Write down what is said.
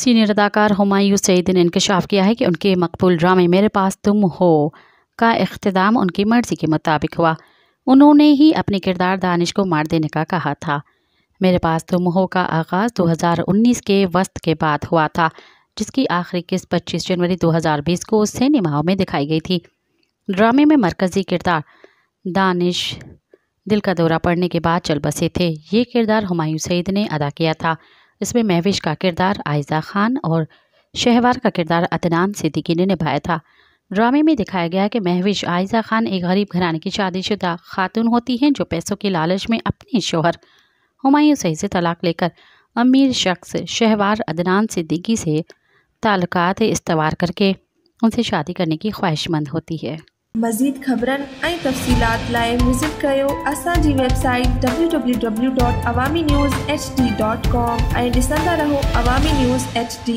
Senior अदाकार हुमायूं सईद ने इंकशाफ किया है कि उनके मकबूल ड्रामे मेरे पास तुम हो का इख्तिताम उनकी मर्जी के मुताबिक हुआ। उन्होंने ही अपने किरदार दानिश को मार देने का कहा था। मेरे पास तुम हो का आगाज़ 2019 के वस्त के बाद हुआ था, जिसकी आखिरी किस्त 25 जनवरी 2020 को सिनेमाओं में दिखाई गई थी। ड्रामे में मरकजी किरदार दानिश दिल का दौरा पड़ने के बाद चल बसे थे। ये किरदार हुमायूं सईद ने अदा किया था। इसमें महविश का किरदार आयजा खान और शहवार का किरदार अदनान सिद्दीकी ने निभाया था। ड्रामे में दिखाया गया कि महविश आयजा खान एक गरीब घराने की शादीशुदा खातून होती हैं, जो पैसों के लालच में अपने शोहर हुमायूं सईद से तलाक लेकर अमीर शख्स शहवार अदनान सिद्दीकी से ताल्लुकात इस्तवार करके उनसे शादी करने की ख्वाहिशमंद होती है। मज़ीद ख़बरनि ऐं तफ़सीलात लाइ विज़िट कयो असांजी वेबसाइट www.awamiNewsHD.com ऐं ॾिसंदा रहो अवामी न्यूज़ HD।